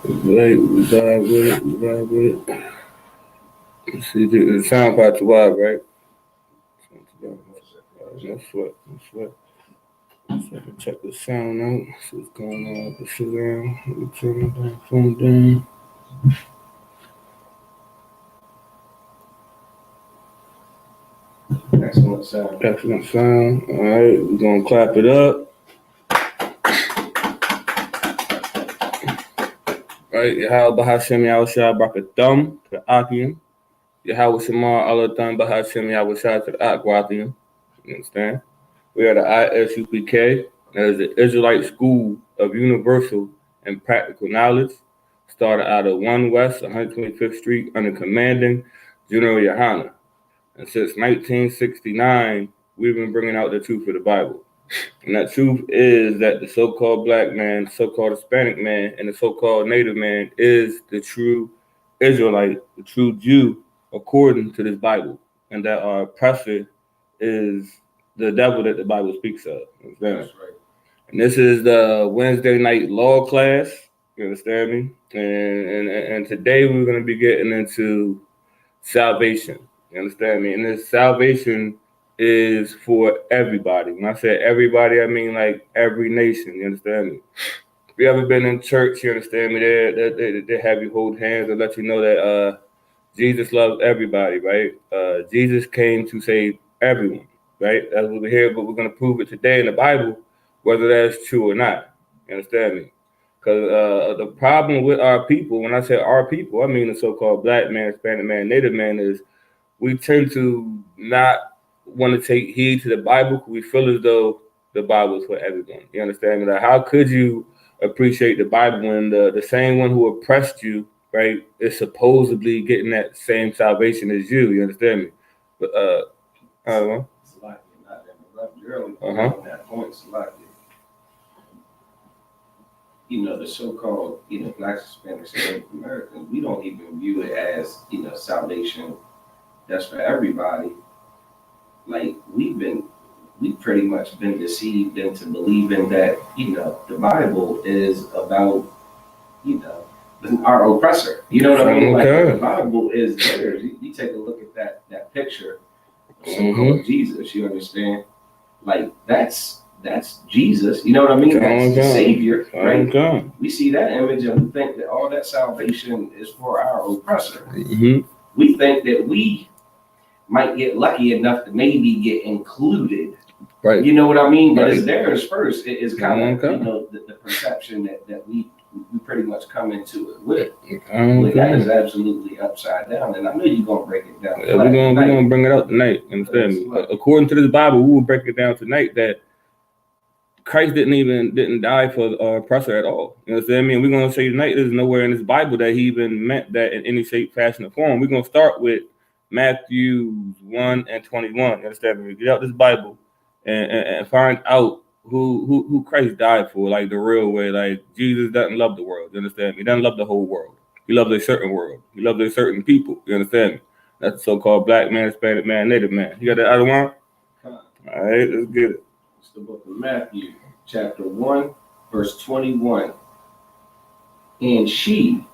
Right, we vibe with it, we vibe with it. Let's see, the sound part to vibe, right? No sweat, no sweat. So I can check the sound out, see what's going on with the shit around. Let me turn my damn phone down. Excellent sound. Excellent sound. All right, we're gonna clap it up. All right, Yahweh Bahashem Yahushua Barakathum to the Akim. Yahweh Shamar Allah Thum Bahashem Yahushua to the Akwathium. You understand? We are the ISUPK, that is the Israelite School of Universal and Practical Knowledge, started out of 1 West 125th Street under commanding General Yohana. And since 1969, we've been bringing out the truth of the Bible. And that truth is that the so-called black man, so-called Hispanic man, and the so-called Native man is the true Israelite, the true Jew, according to this Bible. And that our oppressor is the devil that the Bible speaks of. That's right. And this is the Wednesday night law class. You understand me? And today we're going to be getting into salvation. You understand me? And this salvation is for everybody. When I say everybody, I mean like every nation. You understand me? If you ever been in church, you understand me? They have you hold hands and let you know that Jesus loves everybody, right? Jesus came to save everyone, right? That's what we're here, but we're going to prove it today in the Bible, whether that's true or not. You understand me? Because the problem with our people, when I say our people, I mean the so-called black man, Hispanic man, Native man, is we tend to not want to take heed to the Bible because we feel as though the Bible is for everyone. You understand me? Like, how could you appreciate the Bible when the same one who oppressed you, right, is supposedly getting that same salvation as you? You understand me? But I don't know. Salakia, not that interrupt you early on that point, Salakia. You know, the so-called, blacks, Hispanics, and Native Americans, we don't even view it as, salvation that's for everybody. Like, we've pretty much been deceived into believing that, the Bible is about, our oppressor. You know what I mean? Like, the Bible is theirs. You take a look at that picture of so-called Jesus, you understand? Like, that's Jesus, you know what I mean? That's the Savior, right? We see that image and we think that all that salvation is for our oppressor. We think that we might get lucky enough to maybe get included. Right. You know what I mean? But it's theirs first. It is kind of, the perception that we pretty much come into it with. But that is absolutely upside down. And I know you're going to break it down. Yeah, we're going to bring it out tonight. Understand me? According to this Bible, we will break it down tonight that Christ didn't die for the oppressor at all. You know what I mean? We're going to say tonight there's nowhere in this Bible that he even meant that in any shape, fashion, or form. We're going to start with Matthew 1 and 21. You understand me? Get out this Bible and find out who Christ died for, like the real way. Like, Jesus doesn't love the world. You understand me? He doesn't love the whole world. He loves a certain world. He loves a certain people. You understand me? That's the so-called black man, Hispanic man, Native man. You got that other one? All right, let's get it. It's the book of Matthew, chapter 1, verse 21. And she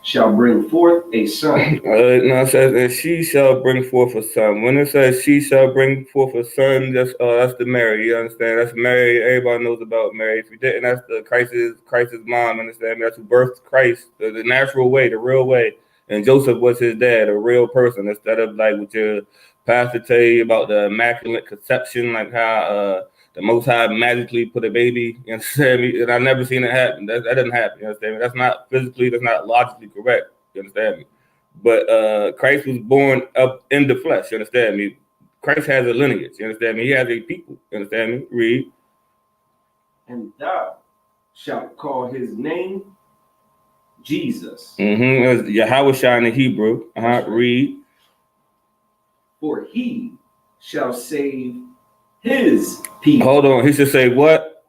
shall bring forth a son. No, it says, and she shall bring forth a son. When it says she shall bring forth a son, that's the Mary. You understand? That's Mary. Everybody knows about Mary. If you didn't, that's the Christ's mom. Understand? That's who birthed Christ, the natural way, the real way. And Joseph was his dad, a real person, instead of like what your pastor tell you about the immaculate conception, like how the Most High magically put a baby. You understand me? And I've never seen it happen. That doesn't happen. You understand me? That's not physically, that's not logically correct. You understand me? But Christ was born up in the flesh. You understand me? Christ has a lineage. You understand me? He has a people. You understand me? Read. And thou shalt call his name Jesus. That's Yahweh in the Hebrew. Read. For he shall save his people. Hold on. He should say what?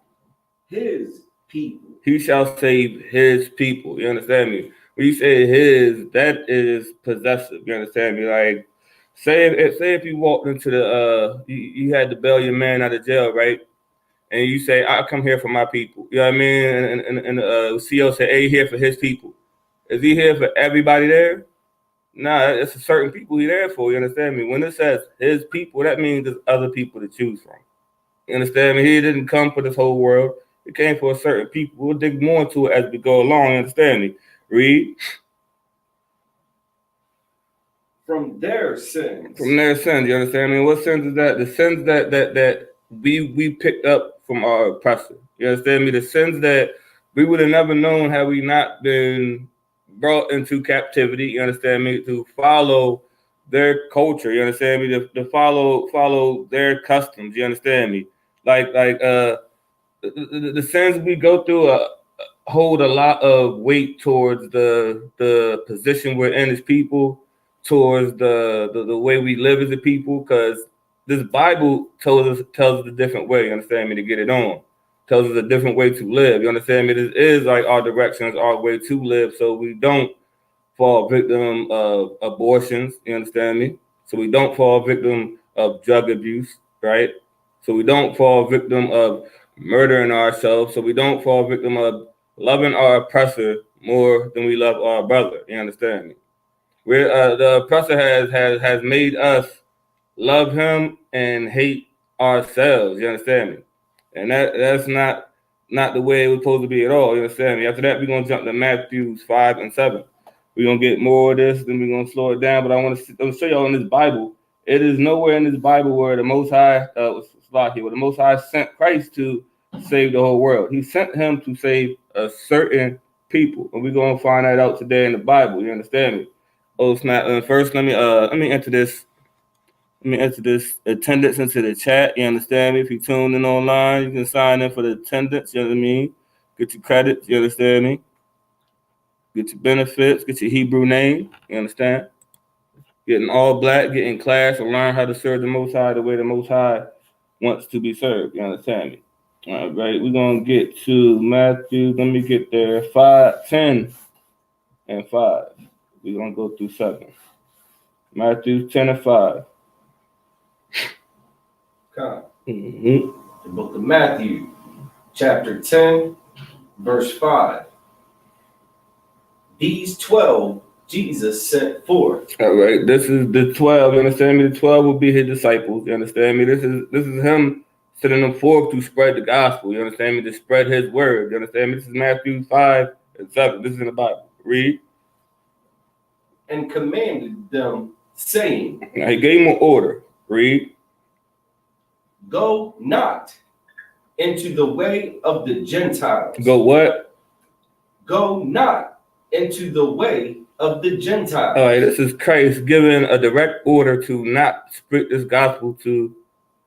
His people. He shall save his people. You understand me? When you say his, that is possessive. You understand me? Like, say if you walked into the you had to bail your man out of jail, right? And you say, I come here for my people. You know what I mean? And CO say, hey, here for his people. Is he here for everybody there? Nah, it's a certain people he there for. You understand me? When it says his people, that means there's other people to choose from. You understand me? He didn't come for this whole world. He came for a certain people. We'll dig more into it as we go along. You understand me? Read. From their sins. From their sins. You understand me? What sins is that? The sins that we picked up from our oppressor. You understand me? The sins that we would have never known had we not been brought into captivity. You understand me? To follow their culture. You understand me? To follow their customs. You understand me? Like the sins we go through hold a lot of weight towards the position we're in as people, towards the way we live as a people, because this Bible tells us a different way. You understand me? To get it on, tells us a different way to live. You understand me? This is like our directions, our way to live, so we don't fall victim of abortions. You understand me? So we don't fall victim of drug abuse, right? So we don't fall victim of murdering ourselves. So we don't fall victim of loving our oppressor more than we love our brother. You understand me? We're the oppressor has made us love him and hate ourselves. You understand me? And that's not the way it was supposed to be at all. You understand me? After that, we're gonna jump to Matthew 5 and 7. We're gonna get more of this, then we're gonna slow it down. But I want to show y'all in this Bible. It is nowhere in this Bible where the Most High where the Most High sent Christ to save the whole world. He sent him to save a certain people, and we're gonna find that out today in the Bible. You understand me? Oh snap! First, let me enter this. Let me enter this attendance into the chat. You understand me? If you're tuned in online, you can sign in for the attendance. You know what I mean? Get your credits. You understand me? Get your benefits. Get your Hebrew name. You understand? Getting all black. Get in class and learn how to serve the Most High the way the Most High wants to be served. You understand me? All right. We're gonna get to Matthew. Let me get there. 5, 10, and 5. We're gonna go through 7. Matthew 10 and 5. The book of Matthew, chapter 10, verse 5. These 12 Jesus sent forth. All right, this is the 12. You understand me? The 12 will be his disciples. You understand me? This is him sending them forth to spread the gospel. You understand me? To spread his word. You understand me? This is Matthew 5 and 7. This is in the Bible. Read. And commanded them, saying. Now he gave them an order. Read. Go not into the way of the Gentiles. Go what? Go not into the way of the Gentiles. All right, this is Christ giving a direct order to not spread this gospel to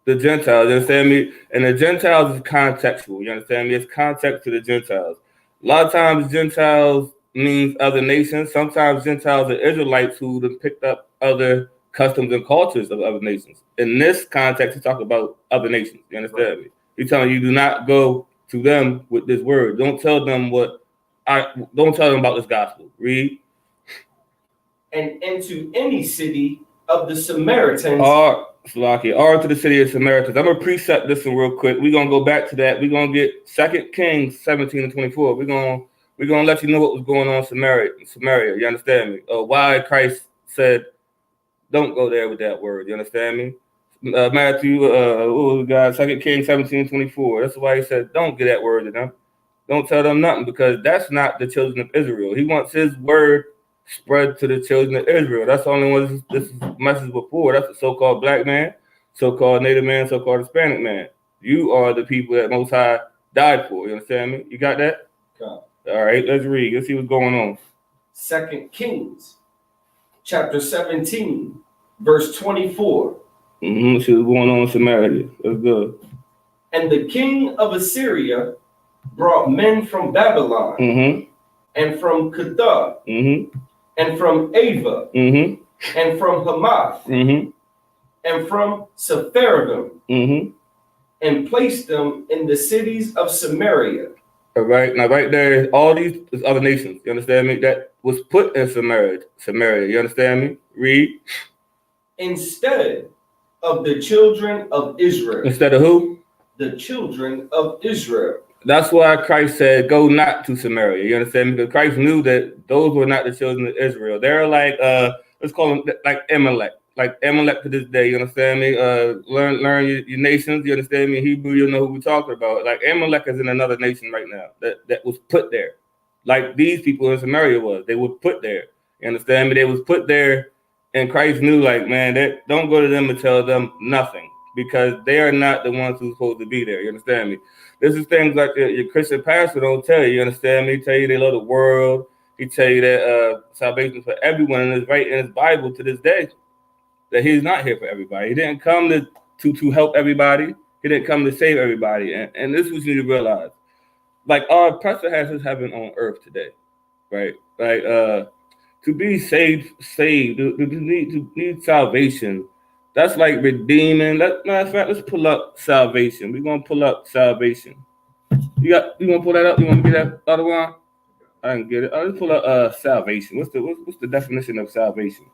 the Gentiles. You understand me? And the Gentiles is contextual. You understand me? It's context to the Gentiles. A lot of times Gentiles means other nations. Sometimes Gentiles are Israelites who have picked up other customs and cultures of other nations. In this context, he talk about other nations. You understand me? He's telling you, do not go to them with this word. Don't tell them don't tell them about this gospel. Read. And into any city of the Samaritans. Or to the city of Samaritans. I'm gonna precept this one real quick. We're gonna go back to that. We're gonna get 2 Kings 17 and 24. We're gonna let you know what was going on in Samaria. You understand me? Why Christ said, don't go there with that word. You understand me? Matthew, what we got? 2 Kings 17 and 24. That's why he said, don't get that word to them. Don't tell them nothing, because that's not the children of Israel. He wants his word spread to the children of Israel. That's the only one this message before. That's the so-called black man, so-called Native man, so-called Hispanic man. You are the people that Most High died for. You understand me? You got that? Okay. All right, let's read. Let's see what's going on. 2 Kings, chapter 17, verse 24. Let's see what's going on in Samaria. That's good. And the king of Assyria brought men from Babylon, and from Kedar, and from Ava, and from Hamath, and from Sepharvaim, and placed them in the cities of Samaria. All right, now right there, all these other nations, you understand me, that was put in Samaria, you understand me? Read. Instead of the children of Israel. Instead of who? The children of Israel. That's why Christ said, "Go not to Samaria." You understand? Because Christ knew that those were not the children of Israel. They're like, let's call them like Amalek to this day. You understand me? Learn your nations. You understand me? Hebrew, you know who we're talking about. Like Amalek is in another nation right now that was put there, like these people in Samaria was. They were put there. You understand me? They was put there, and Christ knew, like, man, that don't go to them and tell them nothing because they are not the ones who's supposed to be there. You understand me? This is things like your Christian pastor don't tell you. You understand me? He tell you they love the world. He tell you that salvation is for everyone, and it's right in his Bible to this day that he's not here for everybody. He didn't come to help everybody. He didn't come to save everybody. And this is what you need to realize. Like our pastor has his heaven on earth today, right? Like to be saved, to need salvation. That's like redeeming. Matter of fact, let's pull up salvation. We're gonna pull up salvation. You want to pull that up? You want to get that other one? I can get it. Let's pull up salvation. What's the definition of salvation?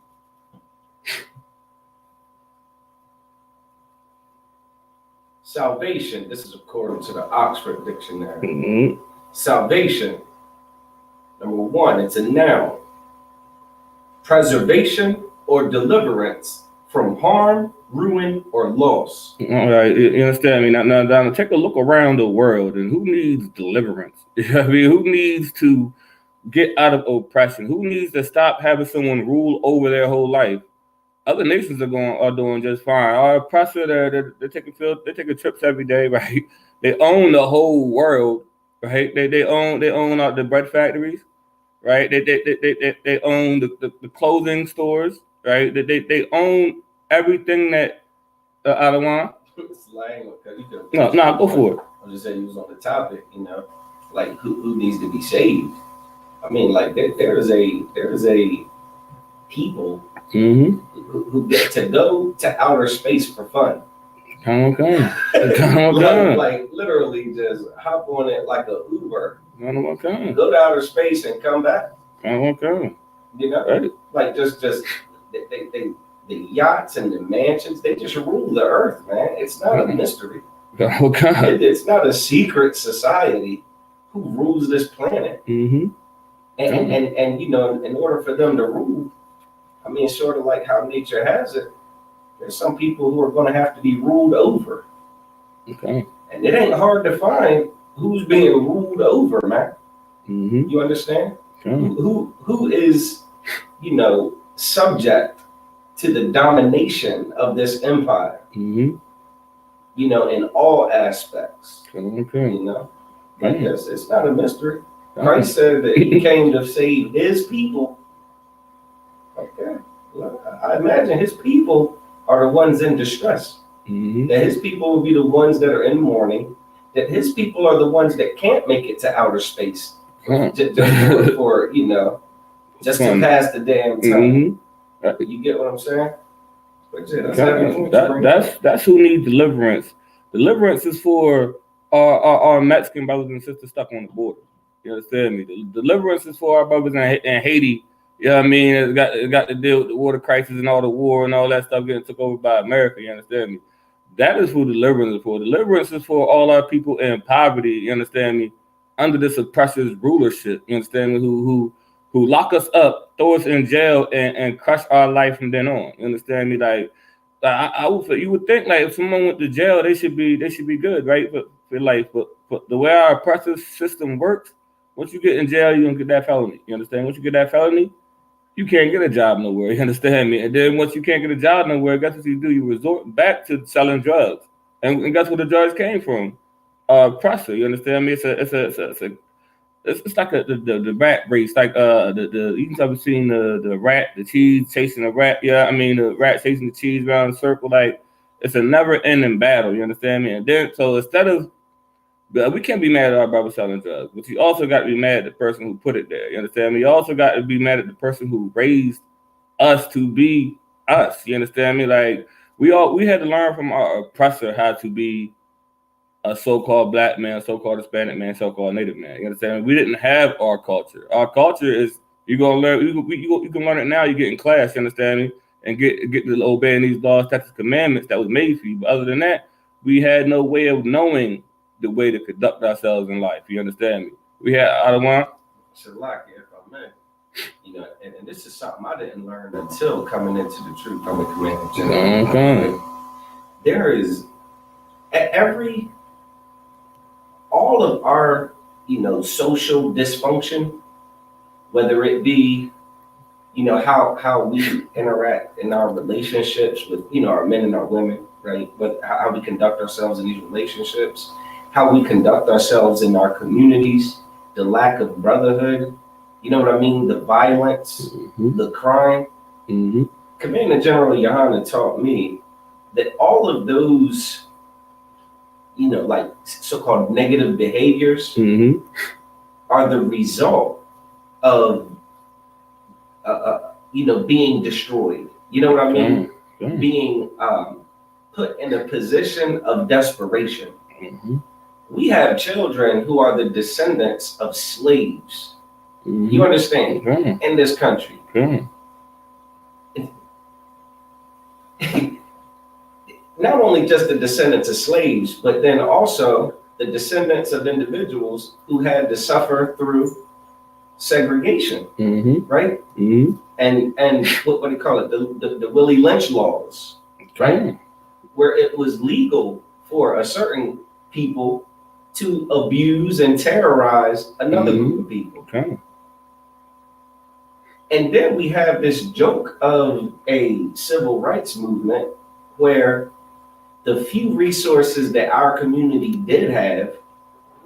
Salvation, this is according to the Oxford Dictionary. Mm-hmm. Salvation, number one, it's a noun. Preservation or deliverance from harm, ruin, or loss. All right, you understand me? Now, take a look around the world, and who needs deliverance? I mean, who needs to get out of oppression? Who needs to stop having someone rule over their whole life? Other nations are doing just fine. Our oppressor, they're taking trips every day, right? They own the whole world, right? They own the bread factories, right? They own the clothing stores, right? They own everything that Adawan. No, go for it. I just said he was on the topic, like who needs to be saved. I mean, like there is a people who get to go to outer space for fun. Okay. like literally just hop on it like a Uber. Okay. Go to outer space and come back. Okay. Right. Like just they the yachts and the mansions, they just rule the earth, man. It's not a mystery. Okay. It's not a secret society who rules this planet. Mm-hmm. And in order for them to rule, I mean, sort of like how nature has it, there's some people who are going to have to be ruled over. Okay. And it ain't hard to find who's being ruled over, man. Mm-hmm. You understand? Okay. Who is, subject to the domination of this empire? Mm-hmm. In all aspects. Okay. Like this, it's not a mystery. Christ said that he came to save his people. Okay. I imagine his people are the ones in distress. Mm-hmm. That his people will be the ones that are in mourning. That his people are the ones that can't make it to outer space. Just for just to pass the damn time. Mm-hmm. You get what I'm saying? That's who needs deliverance. Deliverance is for our Mexican brothers and sisters stuck on the border. You understand me? The deliverance is for our brothers in Haiti. You know what I mean? It got to deal with the water crisis and all the war and all that stuff getting took over by America. You understand me? That is who deliverance is for. Deliverance is for all our people in poverty. You understand me? Under this oppressor's rulership. You understand me? Who lock us up, throw us in jail, and crush our life from then on. You understand me? Like you would think, like, if someone went to jail, they should be good, right? For life. But the way our oppressive system works, once you get in jail, you don't get that felony. You understand? Once you get that felony, you can't get a job nowhere. You understand me? And then once you can't get a job nowhere, guess what you do? You resort back to selling drugs. And guess where the drugs came from? Oppressor. You understand me? It's like the rat race, like you can have seen the rat, the cheese chasing the rat. Yeah, I mean the rat chasing the cheese around in a circle. Like, it's a never ending battle. You understand me? And then so instead of we can't be mad at our brother selling drugs, but you also got to be mad at the person who put it there. You understand me? You also got to be mad at the person who raised us to be us. You understand me? Like, we had to learn from our oppressor how to be a so-called black man, so-called Hispanic man, so-called Native man. You understand? We didn't have our culture. Our culture is you're gonna learn. You can learn it now. You get in class. You understand me? And get to obeying these laws, statutes, commandments that was made for you. But other than that, we had no way of knowing the way to conduct ourselves in life. You understand me? We had Adawan. Shalaki, if I may. And this is something I didn't learn until coming into the truth from the Commander General. Okay. There is all of our, social dysfunction, whether it be, how we interact in our relationships with, our men and our women, right? But how we conduct ourselves in these relationships, how we conduct ourselves in our communities, the lack of brotherhood, you know what I mean? The violence, the crime. Commander General Yohana taught me that all of those, like so-called negative behaviors are the result of, being destroyed. You know what I mean? Being put in a position of desperation. We have children who are the descendants of slaves. You understand? In this country. Not only just the descendants of slaves, but then also the descendants of individuals who had to suffer through segregation, right? And what do you call it? The Willie Lynch laws, right? Where it was legal for a certain people to abuse and terrorize another group of people. And then we have this joke of a civil rights movement where the few resources that our community did have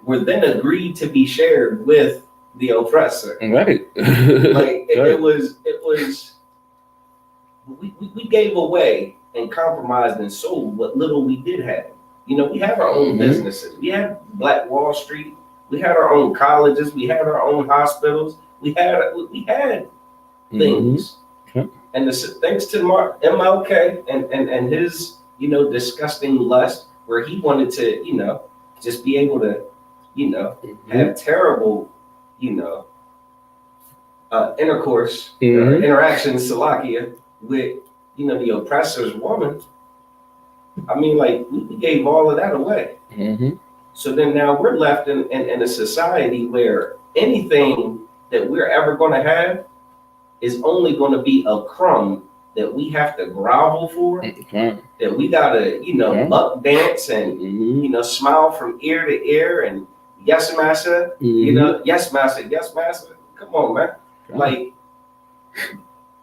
were then agreed to be shared with the oppressor. Right. It was we gave away and compromised and sold what little we did have. We have our own businesses. We had Black Wall Street. We had our own colleges. We had our own hospitals. We had things. And thanks to MLK and his, disgusting lust, where he wanted to, just be able to, have terrible, intercourse, interactions, Salakia, with, the oppressor's woman. I mean, we gave all of that away. So then now we're left in a society where anything that we're ever going to have is only going to be a crumb that we have to grovel for, that we got to, buck dance and, smile from ear to ear and yes, master, yes, master, yes, master. Come on, man.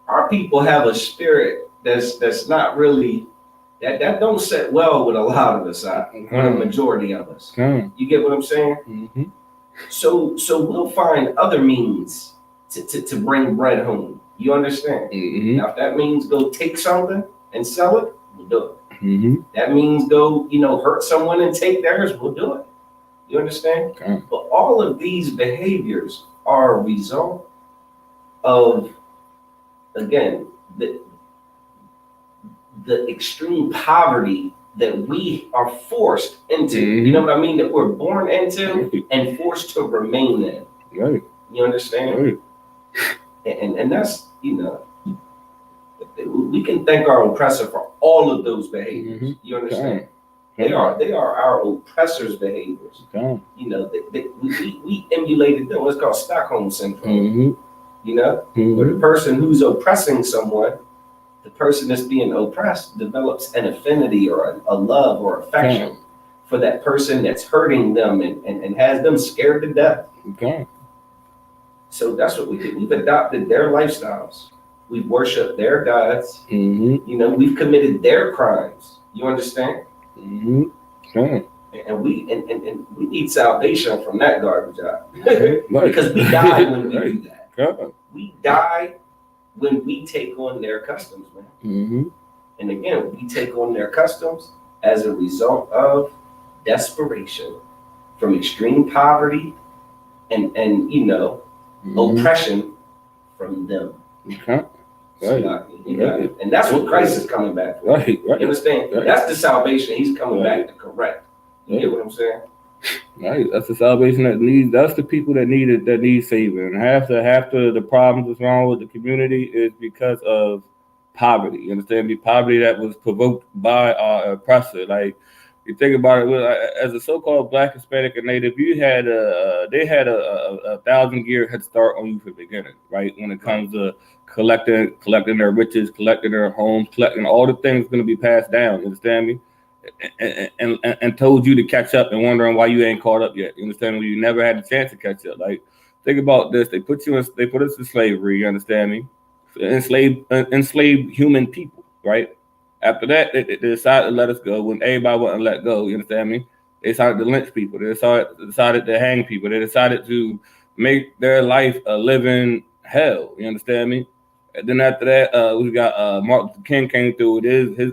Our people have a spirit that's not really, that don't sit well with a lot of us, with a majority of us. You get what I'm saying? So we'll find other means to bring bread home. You understand? Now, if that means go take something and sell it, we'll do it. That means go, hurt someone and take theirs, we'll do it. You understand? But all of these behaviors are a result of, again, the extreme poverty that we are forced into. You know what I mean? That we're born into and forced to remain in. You understand? And that's, we can thank our oppressor for all of those behaviors. You understand? They are our oppressors' behaviors. We emulated them. What's called Stockholm syndrome. Where the person who's oppressing someone, the person that's being oppressed, develops an affinity or a love or affection for that person that's hurting them and has them scared to death. So that's what we did. We've adopted their lifestyles. We've worshiped their gods. We've committed their crimes. You understand? And we need salvation from that garbage out. Because we die when we do that. We die when we take on their customs, man. And again, we take on their customs as a result of desperation from extreme poverty and oppression from them. And that's what Christ is coming back for. You understand? That's the salvation he's coming back to correct. You get what I'm saying? That's the salvation that's the people that need saving. And half the problems that's wrong with the community is because of poverty. You understand me? Poverty that was provoked by our oppressor. You think about it, as a so-called Black, Hispanic, and Native, you had they had a 1,000-year head start on you from the beginning, right? When it comes to collecting their riches, collecting their homes, collecting all the things going to be passed down. You understand me? And told you to catch up and wondering why you ain't caught up yet. You understand me? You never had a chance to catch up. Like, think about this: they put us in slavery. You understand me? Enslaved human people, right? After that, they decided to let us go when everybody wasn't let go. You understand me? They decided to lynch people. They decided to hang people. They decided to make their life a living hell. You understand me? And then after that, we got Martin Luther King came through with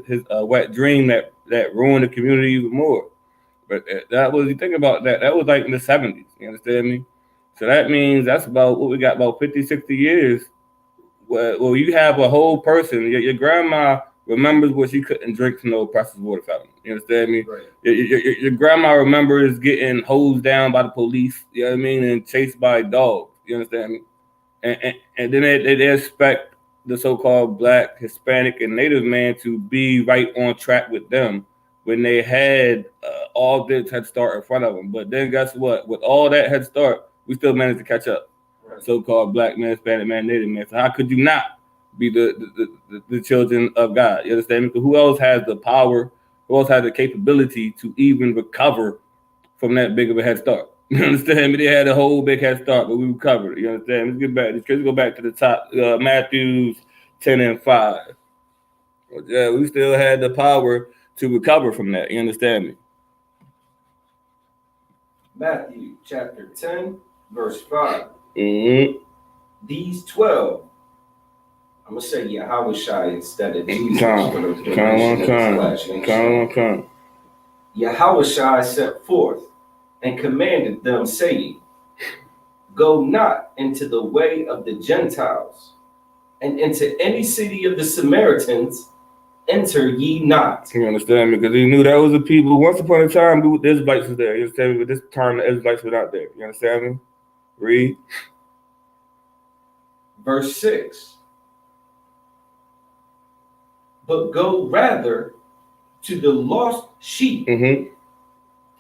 his wet dream that ruined the community even more. But that was, you think about that, that was like in the 70s. You understand me? So that means that's about what we got, about 50, 60 years. Well, you have a whole person. Your grandma remembers what she couldn't drink from no precious water fountain. You understand me? Right. Your grandma remembers getting hosed down by the police. You know what I mean? And chased by dogs. You understand me? And then they expect the so-called Black, Hispanic, and Native man to be right on track with them when they had all this head start in front of them. But then guess what? With all that head start, we still managed to catch up. Right. So-called Black man, Hispanic man, Native man. So how could you not be the children of God? You understand me? Because who else has the power? Who else has the capability to even recover from that big of a head start? You understand me? They had a whole big head start, but we recovered. You understand? Let's get back. Let's go back to the top. Matthew 10:5. Yeah, we still had the power to recover from that. You understand me? Matthew chapter 10, verse 5. Mm-hmm. These 12, I'm going to say Yahushua instead of Jesus. Yahushua set forth and commanded them, saying, Go not into the way of the Gentiles, and into any city of the Samaritans enter ye not. You understand me? Because he knew that was the people. Once upon a time, the Israelites was there. You understand me? But this time, the Israelites were not there. You understand me? Read. Verse 6. But go rather to the lost sheep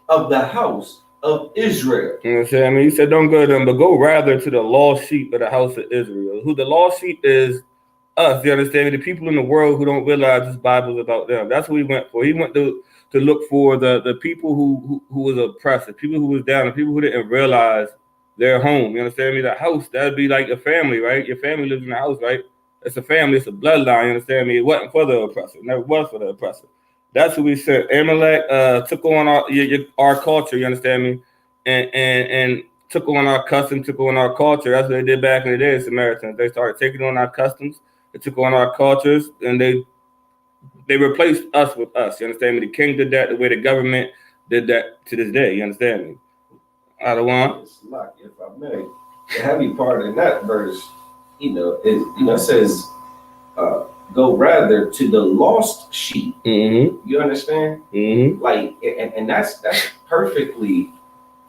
of the house of Israel. You know what I'm saying? I mean, he said, don't go to them, but go rather to the lost sheep of the house of Israel. Who the lost sheep is us. You understand me? The people in the world who don't realize this Bible is about them. That's what he went for. He went to look for the people who was oppressed, the people who was down, the people who didn't realize their home. You understand me? The house, that'd be like a family, right? Your family lives in the house, right? It's a family, it's a bloodline. You understand me? It wasn't for the oppressor. It never was for the oppressor. That's what we said. Amalek took on our culture, you understand me? And took on our custom, took on our culture. That's what they did back in the day, Samaritans. They started taking on our customs, they took on our cultures, and they replaced us with us. You understand me? The king did that the way the government did that to this day. You understand me? Adawan? If I may, the heavy part in that verse, it says, go rather to the lost sheep. Mm-hmm. You understand? Mm-hmm. Like, and that's perfectly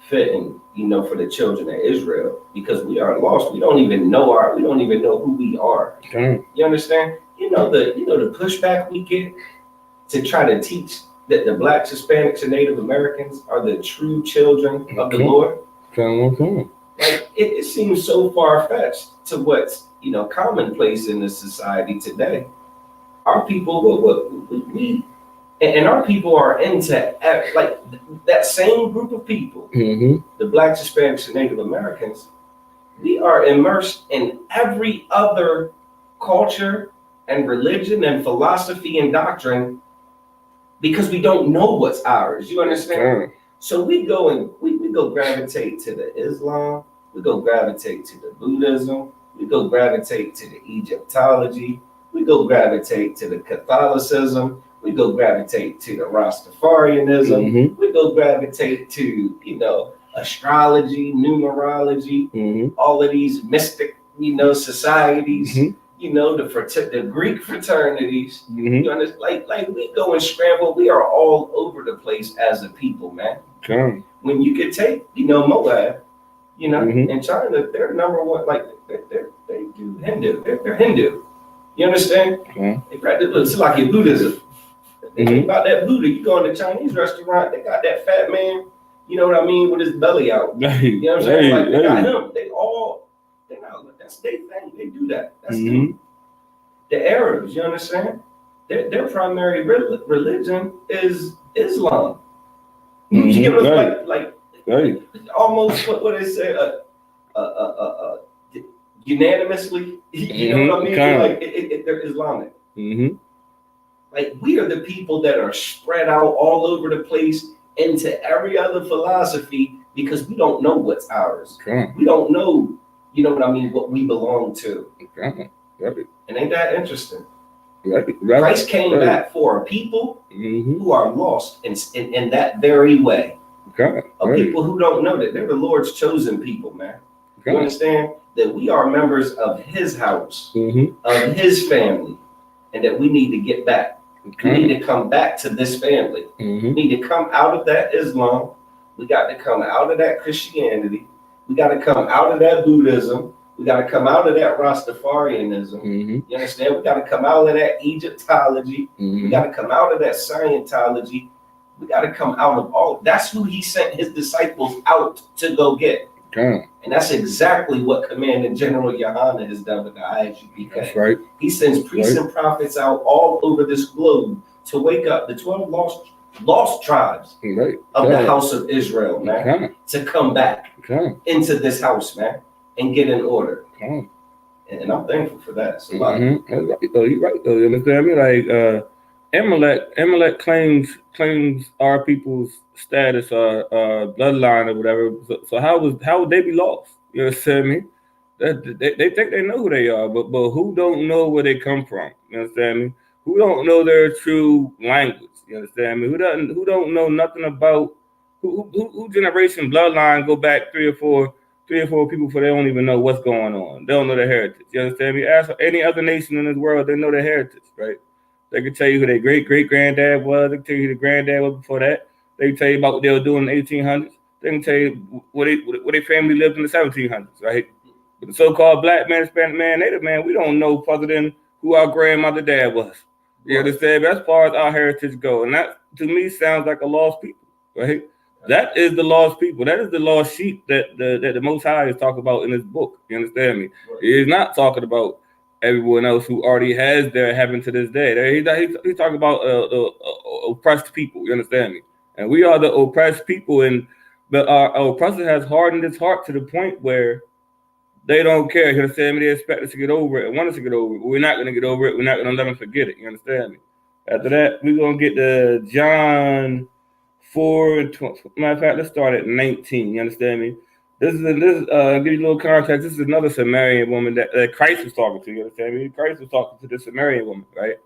fitting, for the children of Israel, because we are lost. We don't even know who we are. Okay. You understand? The pushback we get to try to teach that the Blacks, Hispanics, and Native Americans are the true children of the Lord. Okay. Like, it seems so far-fetched to what's commonplace in the society today. Our people, and our people are into, like, that same group of people, the Blacks, Hispanics, and Native Americans. We are immersed in every other culture and religion and philosophy and doctrine because we don't know what's ours. You understand? Sure. So we go gravitate to the Islam, we go gravitate to the Buddhism, we go gravitate to the Egyptology, we go gravitate to the Catholicism, we go gravitate to the Rastafarianism, we go gravitate to, astrology, numerology, all of these mystic, societies, the Greek fraternities, like we go and scramble. We are all over the place as a people, man. Okay. When you could take, Moab, and China, they're number one, like they do Hindu. They're Hindu. You understand? Okay. They practice Buddhism. They think about that Buddha. You go in the Chinese restaurant, they got that fat man, you know what I mean, with his belly out. You know what I'm saying? Like, they got him. That's their thing. They do that. That's them. The Arabs, you understand? Their primary religion is Islam. You give us like almost what they say, unanimously. You know what I mean? Like they're Islamic. Like, we are the people that are spread out all over the place into every other philosophy because we don't know what's ours. We don't know, you know what I mean, what we belong to. And ain't that interesting? Christ came back for a people who are lost in that very way. People who don't know that they're the Lord's chosen people, man. You understand? That we are members of his house, of his family, and that we need to get back. We need to come back to this family. We need to come out of that Islam. We got to come out of that Christianity. We got to come out of that Buddhism. We got to come out of that Rastafarianism. You understand? We got to come out of that Egyptology. We got to come out of that Scientology. We got to come out of all. That's who he sent his disciples out to go get. And that's exactly what Commanding General Yohana has done with the ISUPK. That's right. He sends priests and prophets out all over this globe to wake up the 12 lost tribes of the house of Israel, man, to come back into this house, man, and get in order. And I'm thankful for that. So That's right, though. You're right, though. You understand me? Like, Amalek claims our people's status or bloodline or whatever. So how would they be lost? You understand me? They think they know who they are, but who don't know where they come from? You understand me? Who don't know their true language? You understand me? Who don't know nothing about who generation bloodline go back three or four people before they don't even know what's going on. They don't know their heritage. You understand me? Ask any other nation in this world, they know their heritage, right? They can tell you who their great-great-granddad was. They can tell you who the granddad was before that. They can tell you about what they were doing in the 1800s. They can tell you where their family lived in the 1700s, right? But the so-called black man, Hispanic man, Native man, we don't know further than who our grandmother dad was. You understand? But as far as our heritage go, and that to me sounds like a lost people, right? That is the lost people. That is the lost sheep that the Most High is talking about in this book. You understand me? He is not talking about everyone else who already has their heaven to this day. He's talking about oppressed people. You understand me? And we are the oppressed people, and our oppressor has hardened his heart to the point where they don't care. You understand me? They expect us to get over it and want us to get over it. But we're not going to get over it. We're not going to let them forget it. You understand me? After that, we're going to get to John 4 and 20. Matter of fact, let's start at 19. You understand me? This give you a little context. This is another Samaritan woman that Christ was talking to. You understand me? Christ was talking to the Samaritan woman, right?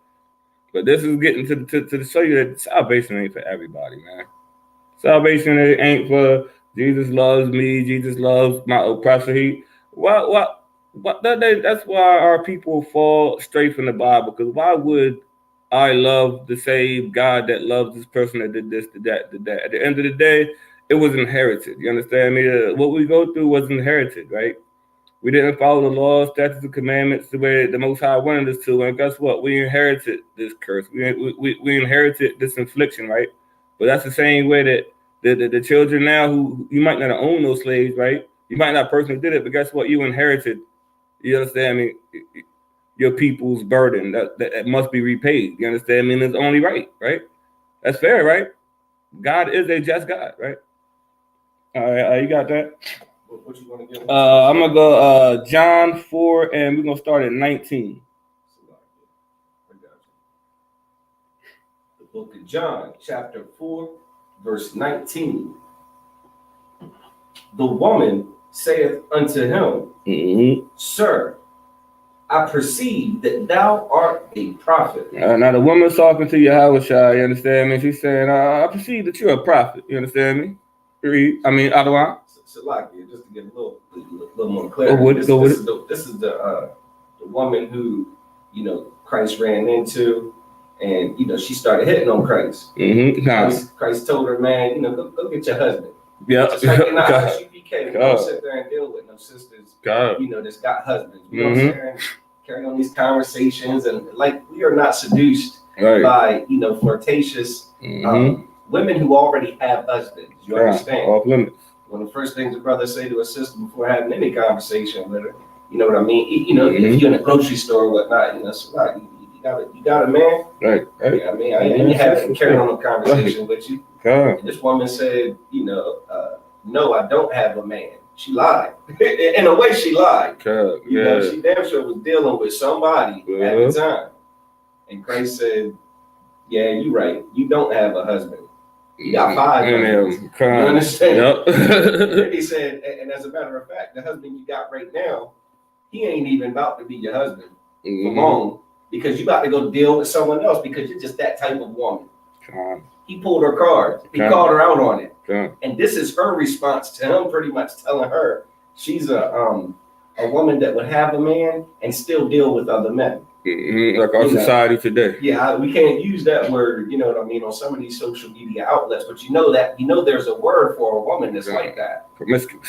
But this is getting to show you that salvation ain't for everybody, man. Salvation ain't for Jesus loves me. Jesus loves my oppressor. That's why our people fall straight from the Bible. Because why would I love the same God that loves this person that did this, did that, did that? At the end of the day, it was inherited. You understand me? What we go through was inherited, right? We didn't follow the laws, statutes, and commandments the way the Most High wanted us to. And guess what? We inherited this curse. We inherited this affliction, right? But that's the same way that the children now who you might not own those slaves, right? You might not personally did it, but guess what? You inherited, you understand me, your people's burden that must be repaid. You understand me? And it's only right? That's fair, right? God is a just God, right? All right, you got that? What you want to get? I'm gonna go John 4, and we're gonna start at 19. The book of John, chapter 4, verse 19. The woman saith unto him, Sir, I perceive that thou art a prophet. Now the woman's talking to Yahushua, you understand me? She's saying, I perceive that you're a prophet. You understand me? Adawan. Salakia, just to get a little more clarity. This is the woman who, Christ ran into, and she started hitting on Christ. Christ told her, man, go get your husband. Yeah. Just like in the ISUPK, don't sit there and deal with no sisters, that's got husbands. You know what I'm saying? Carry on these conversations, and like we are not seduced by, flirtatious women who already have husbands. You understand? Off limits. One of the first things a brother say to a sister before having any conversation with her, you know what I mean? If you're in a grocery store or whatnot, so like, you got a man? Right. Yeah, I mean, I ain't having carry on a conversation with you. And this woman said, no, I don't have a man. She lied. In a way, she lied. She damn sure was dealing with somebody at the time. And Christ said, yeah, you're right. You don't have a husband. You got 5 husbands. You understand? Yep. He said, and as a matter of fact, the husband you got right now, he ain't even about to be your husband for long, because you about to go deal with someone else because you're just that type of woman. He pulled her card. He called her out on it. And this is her response to him, pretty much telling her she's a woman that would have a man and still deal with other men. Like our society today. Yeah, we can't use that word, you know what I mean, on some of these social media outlets, but there's a word for a woman that's like that. Promiscuous.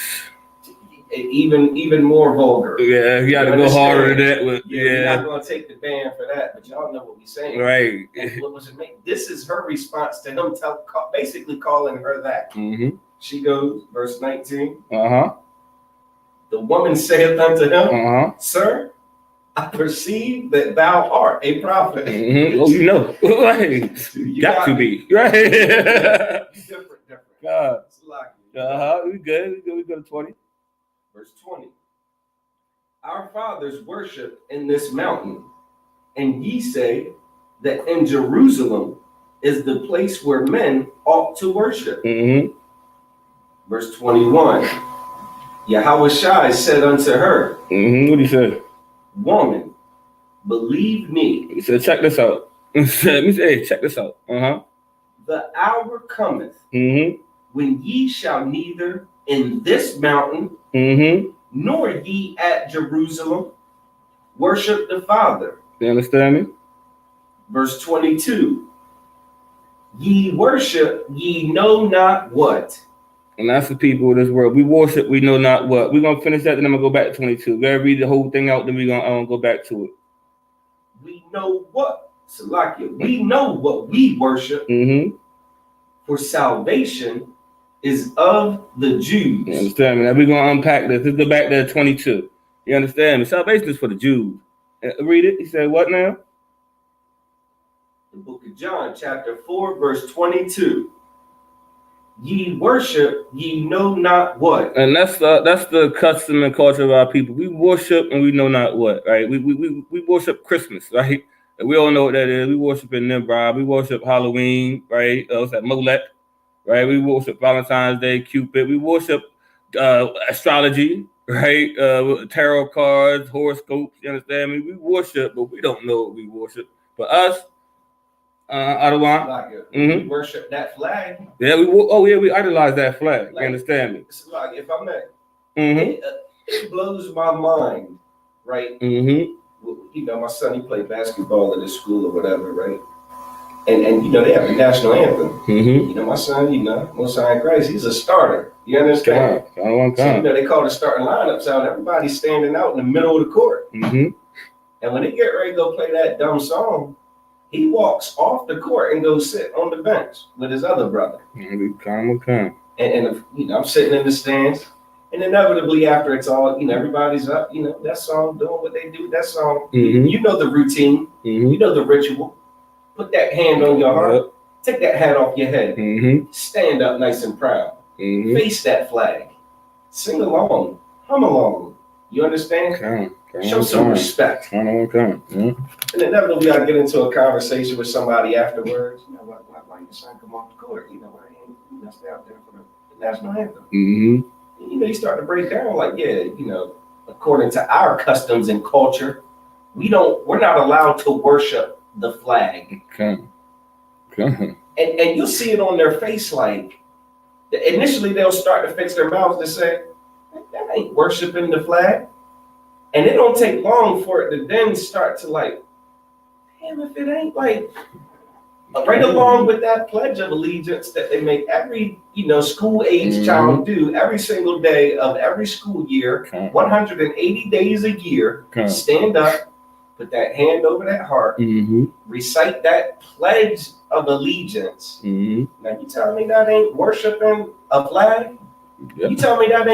Even more vulgar. Yeah, you gotta go harder than that. We're not gonna take the ban for that, but y'all know what we're saying. Right. And what was it make? This is her response to him basically calling her that. She goes, verse 19. The woman saith unto him, Sir, I perceive that thou art a prophet. Oh, you got to be. Right. different. God. We good. We go to 20. Verse 20. Our fathers worship in this mountain, and ye say that in Jerusalem is the place where men ought to worship. Verse 21. Yahushua said unto her, what did he say? Woman, believe me. He said, check this out. Check this out. The hour cometh when ye shall neither in this mountain nor ye at Jerusalem worship the Father. You understand me? Verse 22. Ye worship ye know not what. And that's the people of this world. We worship, we know not what. We're going to finish that, then I'm going to go back to 22. We're going to read the whole thing out, then we're going to go back to it. We know what, Salakia, we know what we worship. For salvation is of the Jews. You understand me? Now we're going to unpack this. Let's go back to 22. You understand me? Salvation is for the Jews. Read it. He said what now? The book of John, chapter 4, verse 22. Ye worship, ye know not what. And that's the custom and culture of our people. We worship and we know not what, right? We worship Christmas, right? And we all know what that is. We worship in Nimrod. We worship Halloween, right? What's that? Molech, right? We worship Valentine's Day, Cupid. We worship astrology, right? Tarot cards, horoscopes. You understand me? We worship, but we don't know what we worship. For us, we worship that flag. Yeah, we idolize that flag. You understand me? It's like if I'm at, it blows my mind, right? My son, he played basketball at his school or whatever, right? And they have the national anthem. My son, Most High in Christ, he's a starter. You understand? So, they call the starting lineups out. Everybody's standing out in the middle of the court. And when they get ready to go play that dumb song, he walks off the court and goes sit on the bench with his other brother. And I'm sitting in the stands. And inevitably, after it's all, everybody's up, that song, doing what they do, that song. You know the routine. You know the ritual. Put that hand on your heart. Take that hat off your head. Stand up nice and proud. Face that flag. Sing along. Hum along. You understand? Show some respect. And inevitably, I get into a conversation with somebody afterwards. Why your son come off the court? Why ain't you stay out there for the national anthem? You start to break down like, according to our customs and culture, we're not allowed to worship the flag. And you'll see it on their face, like initially they'll start to fix their mouths to say, that ain't worshiping the flag. And it don't take long for it to then start to like, damn, if it ain't like right along with that pledge of allegiance that they make every school age child do every single day of every school year, 180 days a year, stand up, put that hand over that heart, recite that pledge of allegiance. Now you tell me that ain't worshiping a flag? You tell me that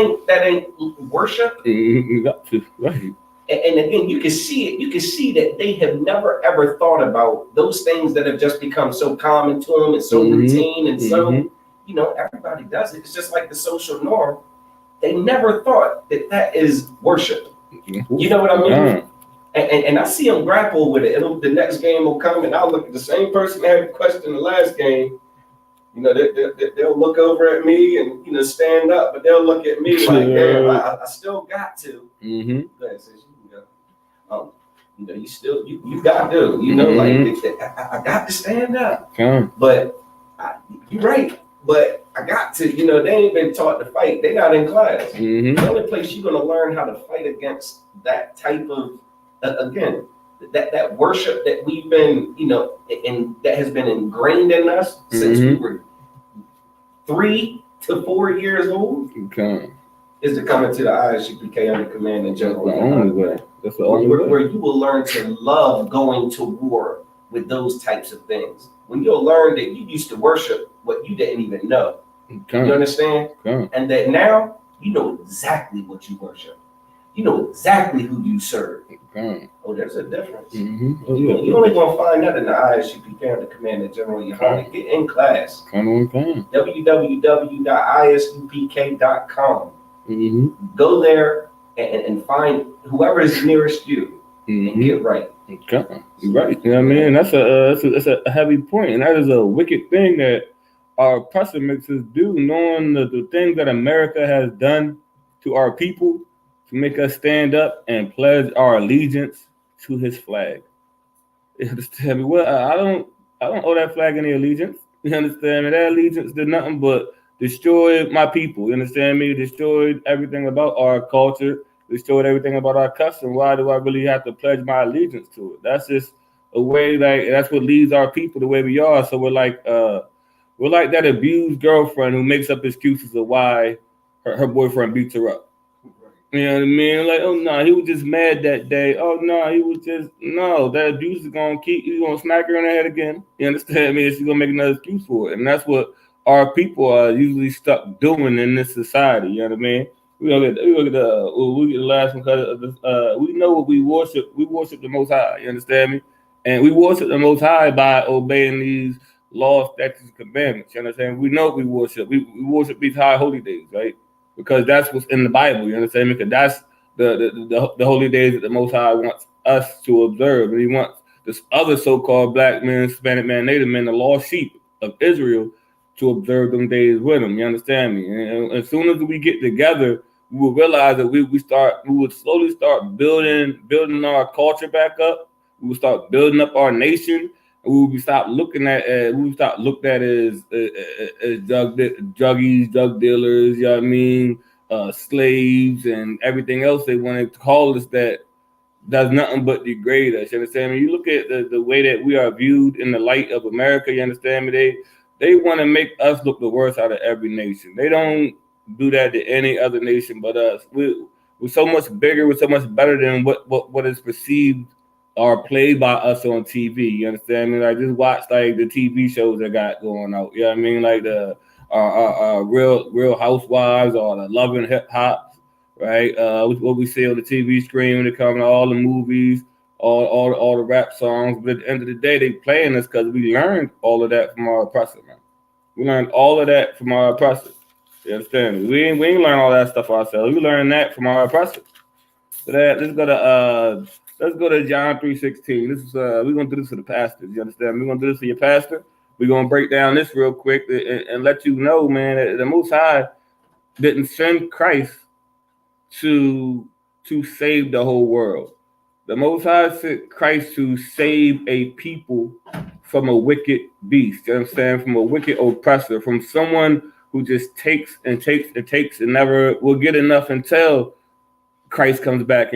ain't worship? You got to, right. And again, you can see it. You can see that they have never ever thought about those things that have just become so common to them and so routine and so, everybody does it. It's just like the social norm. They never thought that is worship. You know what I mean? And I see them grapple with it. The next game will come, and I'll look at the same person that had a question the last game. They'll look over at me and stand up, but they'll look at me like, damn, I still got to. Go ahead, sis, you can go. You got to, like, I got to stand up. But you're right. But I got to, they ain't been taught to fight. They not in class. The only place you're going to learn how to fight against that type of, again, that worship that we've been, and that has been ingrained in us since we were 3 to 4 years old, is to come into the ISUPK under command and general. That's the only way. That's the only way. Where you will learn to love going to war with those types of things. When you'll learn that you used to worship what you didn't even know. You understand? And that now you know exactly what you worship. You know exactly who you serve. Oh, there's a difference. You're only going to find that in the ISUPK under command and general. You have to get in class. www.isupk.com. Go there and find whoever is nearest you and get right. Right. You know what I mean? That's a heavy point, and that is a wicked thing that our oppressor makes us do, knowing the things that America has done to our people to make us stand up and pledge our allegiance to his flag. You understand me? Well, I don't owe that flag any allegiance. You understand me? That allegiance did nothing but destroy my people. You understand me? Destroyed everything about our culture. Destroyed everything about our custom. Why do I really have to pledge my allegiance to it? That's just a way, like, that's what leads our people the way we are. So we're like that abused girlfriend who makes up excuses of why her boyfriend beats her up. You know what I mean? Like, oh no, he was just mad that day. Oh no, that abuse is gonna he's gonna smack her in the head again. You understand me? She's gonna make another excuse for it. And that's what our people are usually stuck doing in this society. You know what I mean? We get the last one because we know what we worship. We worship the Most High. You understand me? And we worship the Most High by obeying these laws, statutes, and commandments. You understand? We know we worship. We worship these high holy days, right? Because that's what's in the Bible. You understand me? Because that's the holy days that the Most High wants us to observe, and He wants this other so-called black men, Hispanic man, Native men, the lost sheep of Israel, to observe them days with them. You understand me? And as soon as we get together, we will realize that we would slowly start building our culture back up. We will start building up our nation, and we will stop looking at as druggies, drug dealers. You know what I mean? Slaves and everything else they wanted to call us that does nothing but degrade us. You understand me? You look at the way that we are viewed in the light of America. You understand me? They want to make us look the worst out of every nation. They don't do that to any other nation but us. We're so much bigger. We're so much better than what is perceived or played by us on TV. You understand me? Like, just watch like the TV shows that got going out. You know what I mean? Like the Real Housewives or the Love and Hip Hop, right? What we see on the TV screen when it comes to all the movies, all the rap songs. But at the end of the day, they playing us because we learned all of that from our oppressor, man. We learned all of that from our oppressor. You understand me? We ain't learn all that stuff ourselves. We learned that from our oppressor. So let's go to John 3:16. This is we're gonna do this for the pastors. You understand? We're gonna do this for your pastor. We're gonna break down this real quick and let you know, man, that the Most High didn't send Christ to save the whole world. The Most High sent Christ to save a people from a wicked beast. You understand? From a wicked oppressor, from someone who just takes and takes and takes and never will get enough until Christ comes back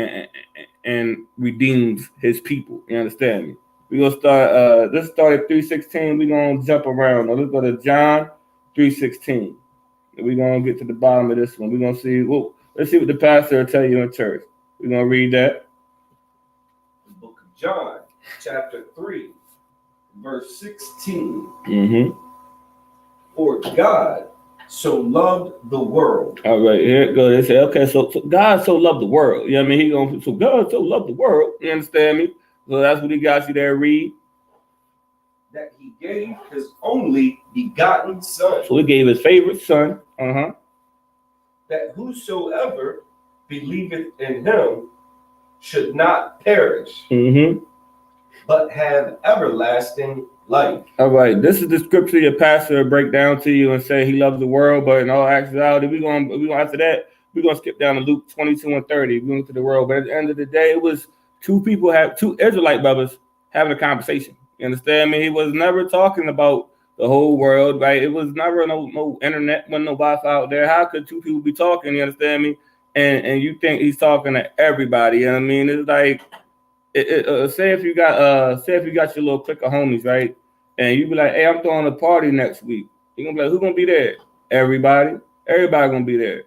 and redeems his people. You understand me? We're gonna start let's start at 3:16. We're gonna jump around. Now let's go to John 3:16. We're gonna get to the bottom of this one. We're gonna see let's see what the pastor will tell you in church. We're gonna read that. The book of John chapter 3, verse 16. Mm-hmm. For God so loved the world. All right, here it goes. They say, okay, so God so loved the world. You know what I mean? So God so loved the world. You understand me? So that's what he got you there, read. That he gave his only begotten son. So he gave his favorite son. Uh-huh. That whosoever believeth in him should not perish, Mm-hmm. but have everlasting life. All right, this is the scripture your pastor will break down to you and say he loves the world, but in all actuality, we're gonna after that, we're gonna skip down to Luke 22 and 30. We're going to the world. But at the end of the day, it was two Israelite brothers having a conversation. You understand me? He was never talking about the whole world, right? It was never no internet, no Wi-Fi out there. How could two people be talking? You understand me? And you think he's talking to everybody? You know what I mean? It's like say if you got your little clique of homies, right? And you be like, hey, I'm throwing a party next week. You're gonna be like, who's gonna be there? Everybody. Everybody gonna be there.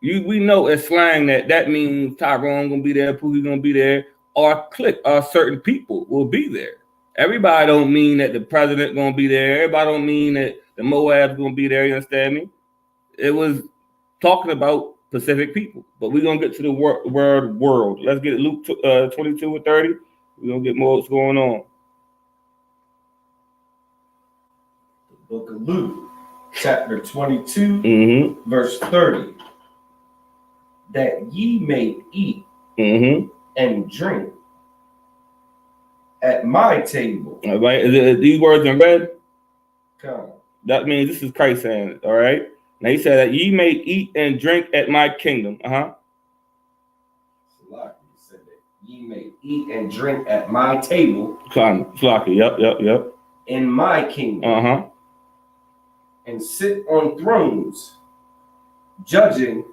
We know it's slang that means Tyrone gonna be there, Pookie gonna be there, or clique or certain people will be there. Everybody don't mean that the president gonna be there. Everybody don't mean that the Moab's gonna be there. You understand me? It was talking about specific people, but we're gonna get to the word world. Let's get Luke 22 and 30. We're gonna get more what's going on. The book of Luke, chapter 22, verse 30. That ye may eat and drink at my table. All right, these words in red? Come. That means this is Christ saying it, all right? Now he said that ye may eat and drink at my kingdom. Salaki said that ye may eat and drink at my table. Salaki, yep. In my kingdom. And sit on thrones, judging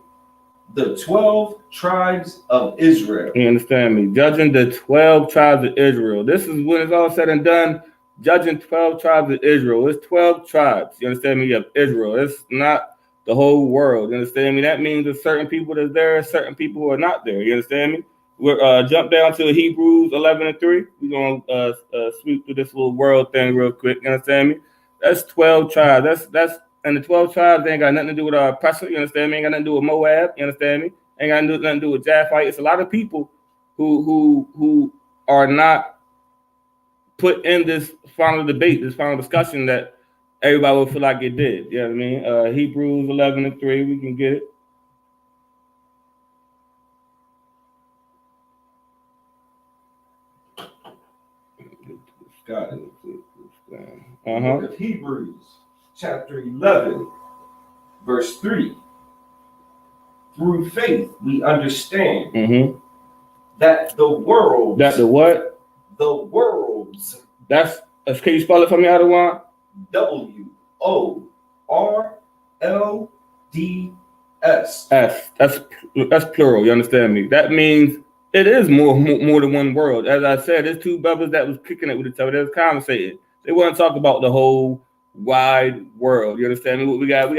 the 12 tribes of Israel. You understand me? Judging the 12 tribes of Israel. This is when it's all said and done. Judging 12 tribes of Israel. It's 12 tribes. You understand me? Of Israel. It's not the whole world. You understand me? That means there's certain people that's there, certain people who are not there. You understand me? We're jump down to Hebrews 11 and 3. We're gonna sweep through this little world thing real quick. You understand me? That's 12 tribes. That's and the 12 tribes ain't got nothing to do with our oppressor. You understand me? Ain't got nothing to do with Moab. You understand me? Ain't got nothing to do with Japhite. It's a lot of people who are not put in this final debate, this final discussion that everybody will feel like it did. You know what I mean? Hebrews 11 and 3, we can get it. Got it. Book of Hebrews, chapter 11, verse 3. Through faith, we understand that the world. That the what? The worlds. That's. Can you spell it for me, Adawan? WORLDS. That's plural. You understand me? That means it is more than one world. As I said, there's two brothers that was kicking it with each other. They was conversating. They want to talk about the whole wide world. You understand me? What we got?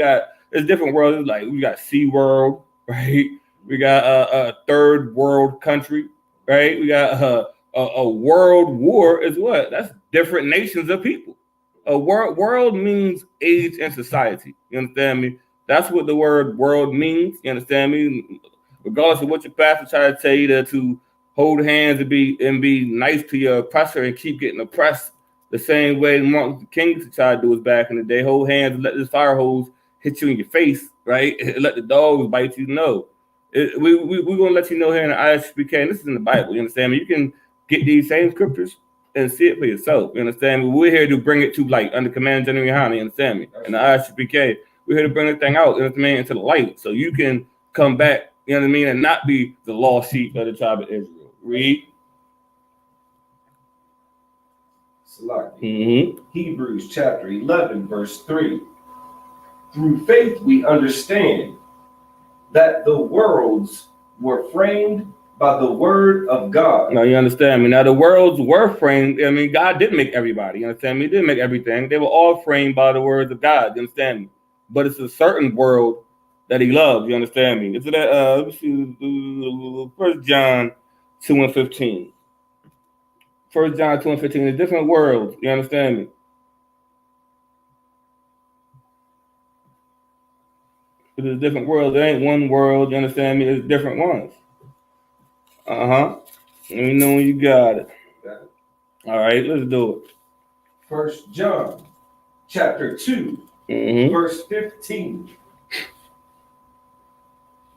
There's different worlds. Like we got Sea World, right? We got a third world country, right? We got a world war is what? That's different nations of people. A world means age and society. You understand me? That's what the word world means. You understand me? Regardless of what your pastor try to tell you to hold hands and be nice to your oppressor and keep getting oppressed the same way Martin Luther King used to try to do us back in the day. Hold hands and let this fire hose hit you in your face, right? Let the dogs bite you. No. We're going to let you know here in the ISUPK, and this is in the Bible. You understand me? You can get these same scriptures and see it for yourself. You understand me? We're here to bring it to light under command General Yohana. You understand me? And the ISUPK, we're here to bring the thing out, you know what I mean, into the light, so you can come back, you know what I mean, and not be the lost sheep of the tribe of Israel. Read. Hebrews chapter 11, verse 3. Through faith we understand that the worlds were framed by the word of God. Now you understand me. Now the worlds were framed. I mean, God did make everybody. You understand me? He did make everything. They were all framed by the words of God. You understand me? But it's a certain world that He loves. You understand me? It's that. Let's see. 1 John 2 and 15. First John 2 and 15, a different world. You understand me? It's a different world. There ain't one world. You understand me? It's different ones. Let me know when you got it. All right, let's do it. First John, chapter 2, verse 15.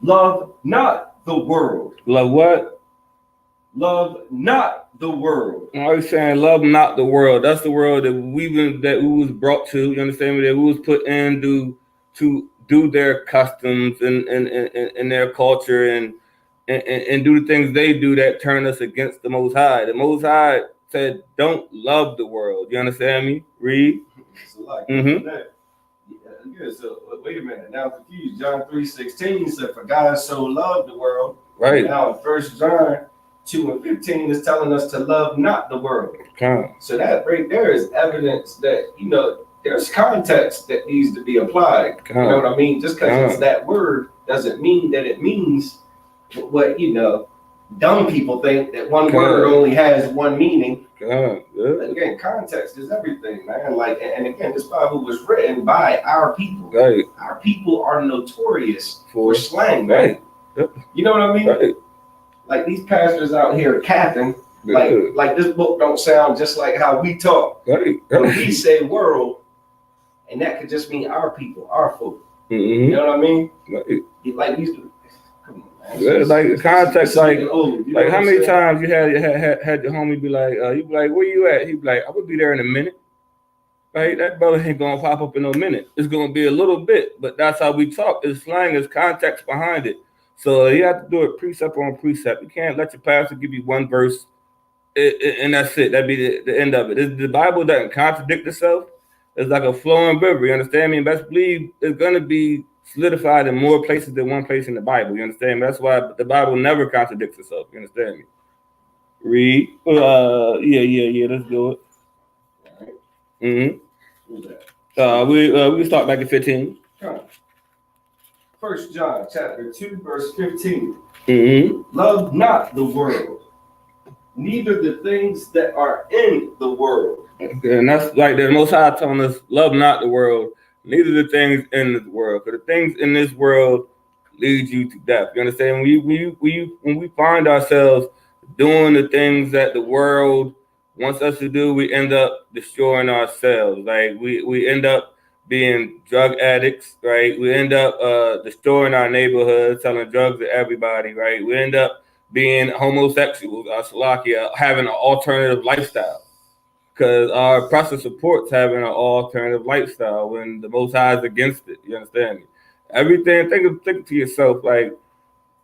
Love not the world. Love what? Love not the world. I was saying, love not the world. That's the world that we was brought to. You understand me? That we was put in to do their customs and their culture and do the things they do that turn us against the Most High. The Most High said, "Don't love the world." You understand me? Read. So like that. Yeah, so wait a minute. Now I'm confused. John 3:16 said, "For God so loved the world." Right. Now in 1 John 2 and 15 is telling us to love not the world. So that right there is evidence that, there's context that needs to be applied. You know what I mean? Just because it's that word doesn't mean that it means what, dumb people think that one word only has one meaning. But again, context is everything, man. Like, and again, this Bible was written by our people. Right. Our people are notorious for slang, right? You know what I mean? Right. Like these pastors out here capping, like this book don't sound just like how we talk. Right. When we say world, and that could just mean our people, our folk. You know what I mean? Right. Like these. Like the context, like how many times you had your homie be like, you be like, where you at? He be like, I would be there in a minute. Right? That brother ain't gonna pop up in no minute. It's gonna be a little bit, but that's how we talk. It's slang, there's context behind it. So you have to do it precept on precept. You can't let your pastor give you one verse and that's it. That'd be the end of it. The Bible doesn't contradict itself. It's like a flowing river. You understand me? And best believe it's gonna be solidified in more places than one place in the Bible. You understand me? That's why the Bible never contradicts itself. You understand me? Read. Yeah. Let's do it. All right. We can start back at 15. First John chapter 2, verse 15. Love not the world, neither the things that are in the world. And that's like the Most High telling us, love not the world, neither the things in this world. Because the things in this world lead you to death. You understand? When we find ourselves doing the things that the world wants us to do, we end up destroying ourselves. Like we end up being drug addicts, right? We end up destroying our neighborhood, selling drugs to everybody, right? We end up being homosexuals, having an alternative lifestyle. Because our oppressor supports having an alternative lifestyle when the Most High is against it. You understand me? Everything, think to yourself, like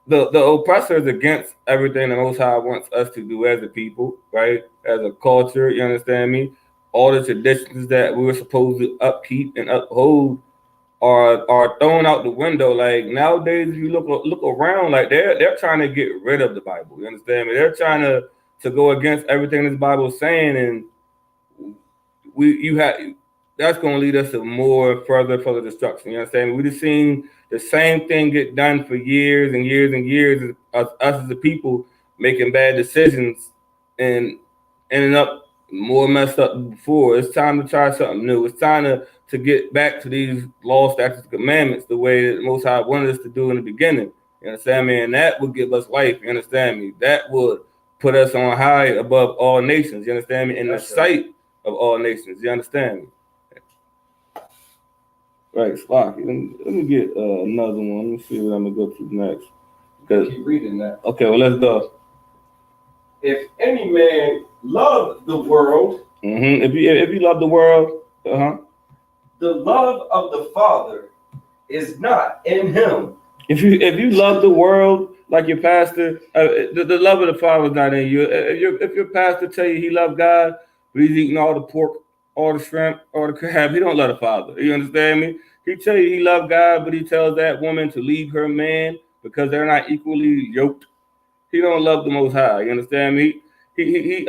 the oppressor is against everything the Most High wants us to do as a people, right? As a culture, you understand me? All the traditions that we were supposed to upkeep and uphold are thrown out the window. Like nowadays, if you look around, like they're trying to get rid of the Bible. You understand me? They're trying to go against everything this Bible is saying, and that's going to lead us to more further destruction. You understand? We just seen the same thing get done for years and years and years. Us as a people making bad decisions and ending up more messed up than before. It's time to try something new. It's time to get back to these law, statutes, commandments the way that the Most High wanted us to do in the beginning. You understand me? And that would give us life. You understand me? That would put us on high above all nations. You understand me? In the sight of all nations. You understand me? Right, Sparky. Let me get another one. Let me see what I'm gonna go to next. Keep reading that. Okay, well let's go. If any man love the world, if you love the world, the love of the Father is not in him. If you love the world like your pastor, the love of the Father is not in you. If your pastor tell you he loved God, but he's eating all the pork, all the shrimp, all the crab, he don't love the Father. You understand me? He tell you he loved God, but he tells that woman to leave her man because they're not equally yoked. He don't love the Most High. You understand me? He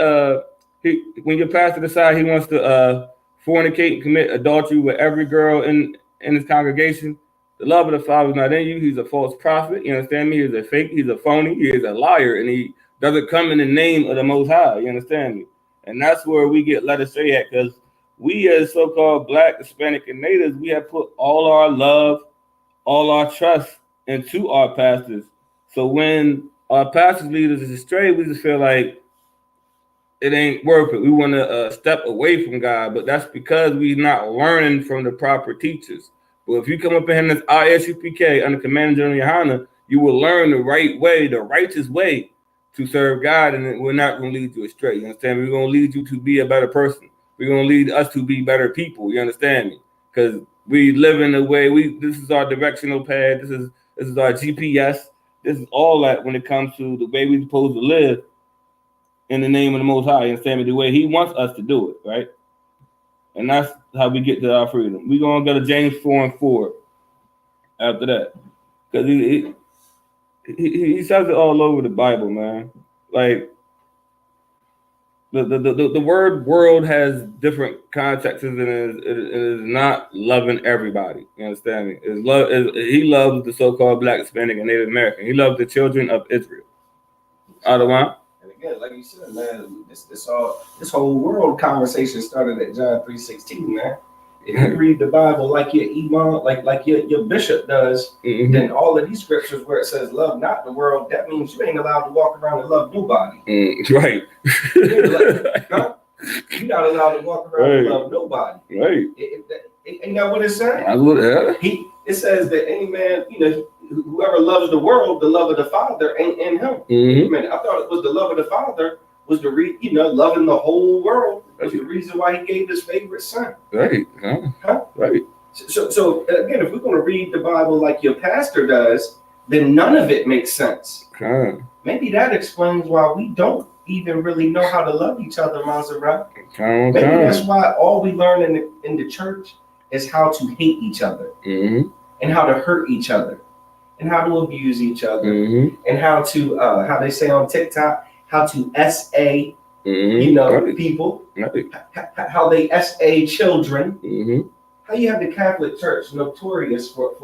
when your pastor decides he wants to fornicate and commit adultery with every girl in his congregation, the love of the Father is not in you. He's a false prophet. You understand me? He's a fake. He's a phony. He is a liar, and he doesn't come in the name of the Most High. You understand me? And that's where we get led astray at, because we as so-called Black, Hispanic, and Natives, we have put all our love, all our trust into our pastors. So when our pastors lead us astray, we just feel like it ain't worth it. We want to step away from God, but that's because we're not learning from the proper teachers. But if you come up in this ISUPK under Commander General Yohana, you will learn the right way, the righteous way to serve God, and we're not going to lead you astray. You understand me? We're going to lead you to be a better person. We're going to lead us to be better people. You understand me? Because we live in the way this is our directional pad. This is our GPS. This is all that when it comes to the way we're supposed to live in the name of the Most High. You understand me? The way He wants us to do it, right? And that's how we get to our freedom. We're going to go to James 4:4 after that. Because he says it all over the Bible, man. Like, the word world has different contexts, and it is not loving everybody. You understand me? He loves the so-called Black, Hispanic, and Native American. He loves the children of Israel. Otherwise, and again, like you said, man, this whole world conversation started at John 3:16, man. If you read the Bible like your imam, like your bishop does, then all of these scriptures where it says love not the world, that means you ain't allowed to walk around and love nobody. Right. You're not allowed to walk around and love nobody. Right. Ain't that what it says? It says that any man, whoever loves the world, the love of the Father ain't in him. Man, I thought it was the love of the Father was loving the whole world was the reason why He gave His favorite son. Right. Right. So again, if we're going to read the Bible like your pastor does, then none of it makes sense. Maybe that explains why we don't even really know how to love each other, Maserati. Maybe that's why all we learn in the church is how to hate each other, and how to hurt each other, and how to abuse each other, and how to how they say on TikTok, how to SA, people, how they SA children. How you have the Catholic Church notorious for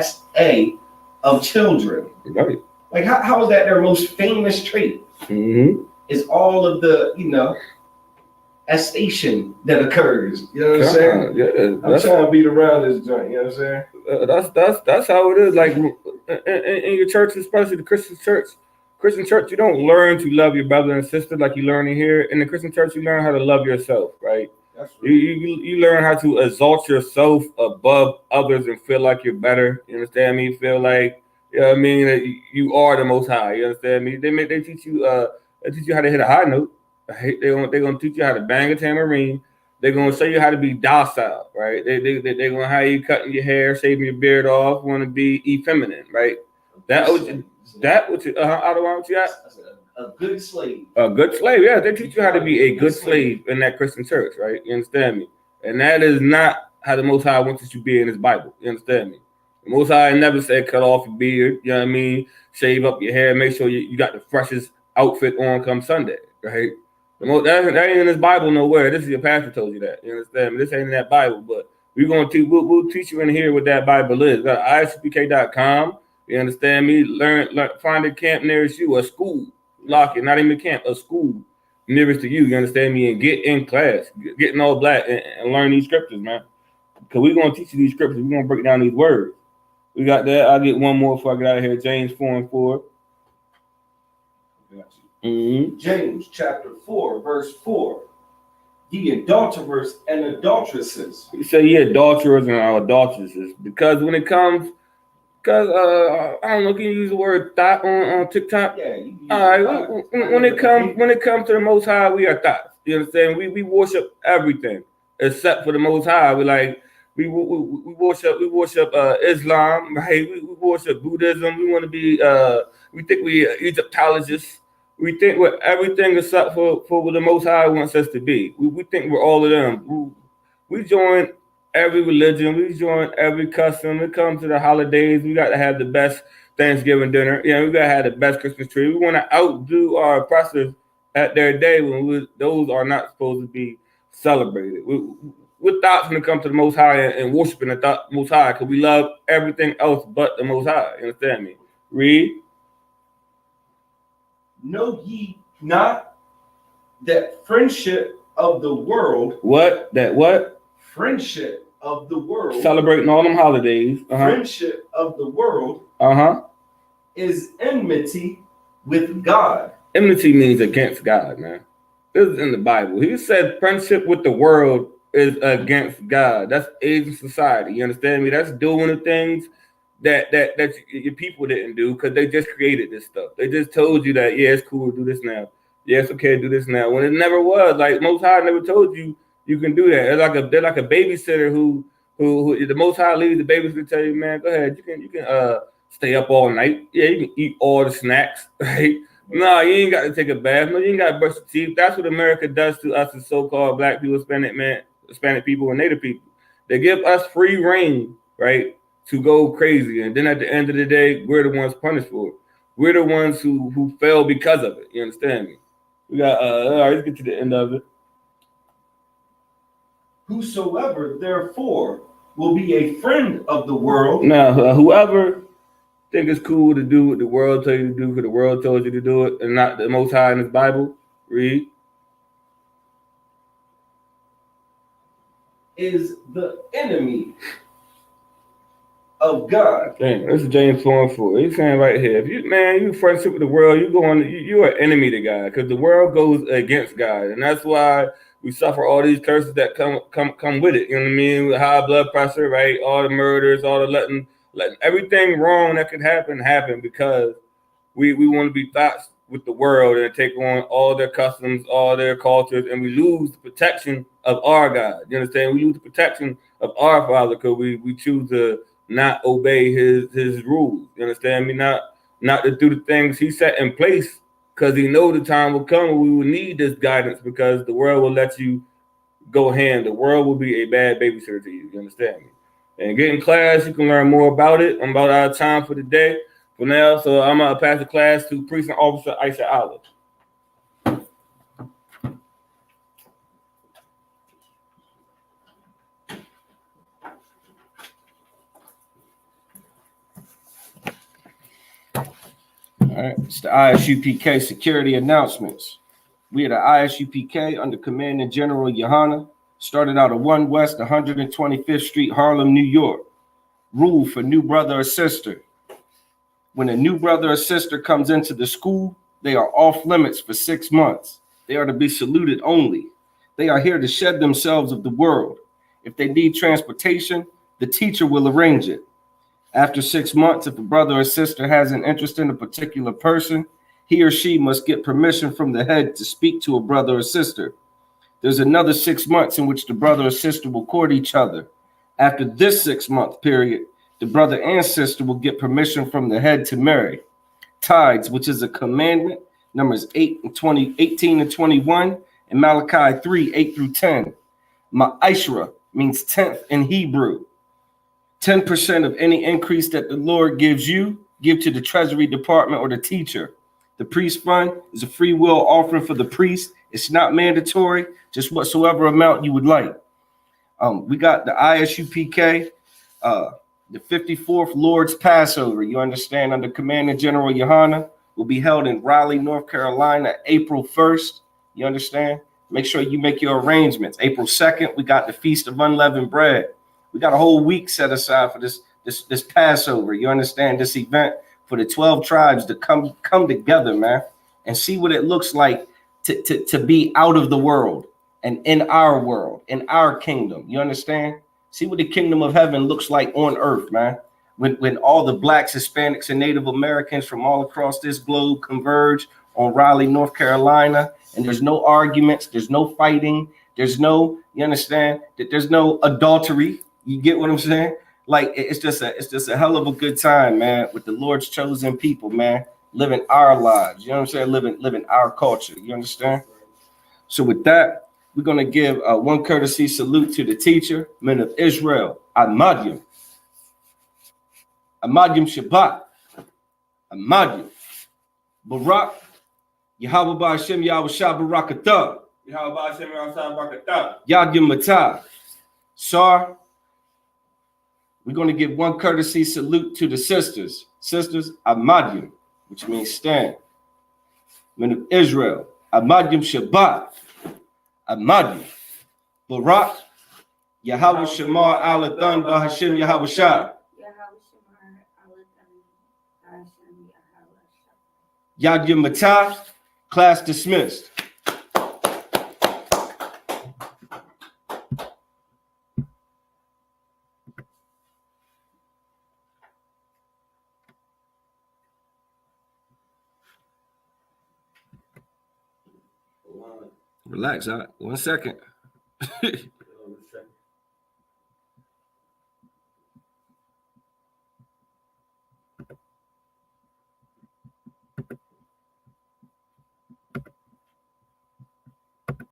SA of children. Right. Like how is that their most famous trait? Is all of the estation that occurs. You know what I'm saying? Yeah, I'm trying to beat around this joint. You know what I'm saying? That's how it is. Like in your church, especially the Christian church, you don't learn to love your brother and sister like you learn in here. In the Christian church, you learn how to love yourself, right? That's right. You learn how to exalt yourself above others and feel like you're better. You understand me? Feel like, that you are the Most High. You understand me? They teach you how to hit a high note. They're gonna teach you how to bang a tambourine. They're gonna show you how to be docile, right? They're gonna have you cutting your hair, shaving your beard off, want to be effeminate, right? That what you a good slave. A good slave, yeah. They teach you how to be a good slave in that Christian church, right? You understand me? And that is not how the Most High wants us to be in His Bible. You understand me? The Most High never said cut off your beard, you know what I mean? Shave up your hair, make sure you got the freshest outfit on come Sunday, right? That ain't in this Bible nowhere. This is your pastor told you that. You understand me? This ain't in that Bible, but we'll teach you in here what that Bible is. Got ISUPK.com. You understand me? Learn, find a camp nearest you, a school. Lock it, not even a camp, a school nearest to you. You understand me? And get in class, get in all black and learn these scriptures, man. Because we're going to teach you these scriptures. We're going to break down these words. We got that. I'll get one more before I get out of here. James 4:4. James chapter 4, verse 4. Ye adulterers and adulteresses. You say ye adulterers and adulteresses. Because when it comes, I don't know, can you use the word thought on TikTok? Yeah. All right. When it comes to the Most High, we are thoughts. You understand? We worship everything except for the Most High. We worship Islam, right? We worship Buddhism. We want to be we think we Egyptologists. We think we're everything except for what the Most High wants us to be. We think we're all of them. We join every religion. We join every custom. When it comes to the holidays, we got to have the best Thanksgiving dinner. We got to have the best Christmas tree. We want to outdo our oppressors at their day when those are not supposed to be celebrated. We're thoughts when it comes to the Most High and worshiping the Most High because we love everything else but the Most High. You understand me? Read. Know ye not that friendship of the world. What? That what? Friendship of the world. Celebrating all them holidays. Friendship of the world. Is enmity with God. Enmity means against God, man. This is in the Bible. He said friendship with the world is against God. That's Asian society. You understand me? That's doing the things that your people didn't do because they just created this stuff. They just told you that, yeah, it's cool to do this now. Yeah, it's okay to do this now. When it never was. Like Most High never told you you can do that. They're like a babysitter who the Most High leaves the babysitter to tell you, man, go ahead. You can stay up all night. Yeah, you can eat all the snacks, right? No, you ain't got to take a bath. No, you ain't got to brush your teeth. That's what America does to us as so-called black people, Hispanic people, and Native people. They give us free reign, right, to go crazy. And then at the end of the day, we're the ones punished for it. We're the ones who fell because of it. You understand me? We got, all right, let's get to the end of it. Whosoever, therefore, will be a friend of the world. Now, whoever think it's cool to do what the world tell you to do because the world told you to do it and not the Most High in His Bible, read. Is the enemy of God. Damn, this is James 4:4. He's saying right here, if you friendship with the world, you're an enemy to God because the world goes against God, and that's why we suffer all these curses that come with it. You know what I mean? With high blood pressure, right? All the murders, all the letting everything wrong that could happen because we want to be thoughts with the world and take on all their customs, all their cultures, and we lose the protection of our God. You understand? We lose the protection of our Father because we choose to not obey his rules. You understand me? Not to do the things He set in place because He know the time will come when we will need this guidance because the world will let you go hand. The world will be a bad babysitter to you. You understand me? And get in class, you can learn more about it. I'm about out of time for the day for now, so I'm going to pass the class to Precinct Officer Aisha Olive. All right, it's the ISUPK security announcements. We are the ISUPK under Commanding General Yohana. Started out at 1 West 125th Street, Harlem, New York. Rule for new brother or sister. When a new brother or sister comes into the school, they are off limits for 6 months. They are to be saluted only. They are here to shed themselves of the world. If they need transportation, the teacher will arrange it. After 6 months, if a brother or sister has an interest in a particular person, he or she must get permission from the head to speak to a brother or sister. There's another 6 months in which the brother or sister will court each other. After this 6-month period, the brother and sister will get permission from the head to marry. Tithes, which is a commandment, Numbers 18 and 21, and Malachi 3, 8 through 10. Ma'ishra means 10th in Hebrew. 10% of any increase that the Lord gives you, give to the Treasury Department or the teacher. The priest fund is a free will offering for the priest. It's not mandatory, just whatsoever amount you would like. We got the ISUPK, the 54th Lord's Passover, you understand, under Commanding General Yohana, will be held in Raleigh, North Carolina, April 1st. You understand? Make sure you make your arrangements. April 2nd, we got the Feast of Unleavened Bread. We got a whole week set aside for this Passover. You understand? This event for the 12 tribes to come together, man, and see what it looks like to be out of the world and in our world, in our kingdom. You understand? See what the kingdom of heaven looks like on earth, man. When all the blacks, Hispanics, and Native Americans from all across this globe converge on Raleigh, North Carolina, and there's no arguments, there's no fighting, there's no, you understand, that there's no adultery. You get what I'm saying? Like it's just a hell of a good time, man, with the Lord's chosen people, man, living our lives. You know what I'm saying? Living our culture. You understand? So with that, we're gonna give one courtesy salute to the teacher, men of Israel, Ahmadim Shabbat, Ahmadim, Barak, Yahweh Ba'Hashem, Yahweh Shah Barakatah, Yahweh Ba'Hashem, Yahweh Shah Barakatah, Yad Yom Matah, Sar. We're going to give one courtesy salute to the sisters. Sisters, Ahmadim, which means stand. Men of Israel, Ahmadim Shabbat, Ahmadim, Barak, Yahweh Shamar Alathan Bahashim Yahweh Shah, Yad Yom Matah, class dismissed. Relax, all right? 1 second.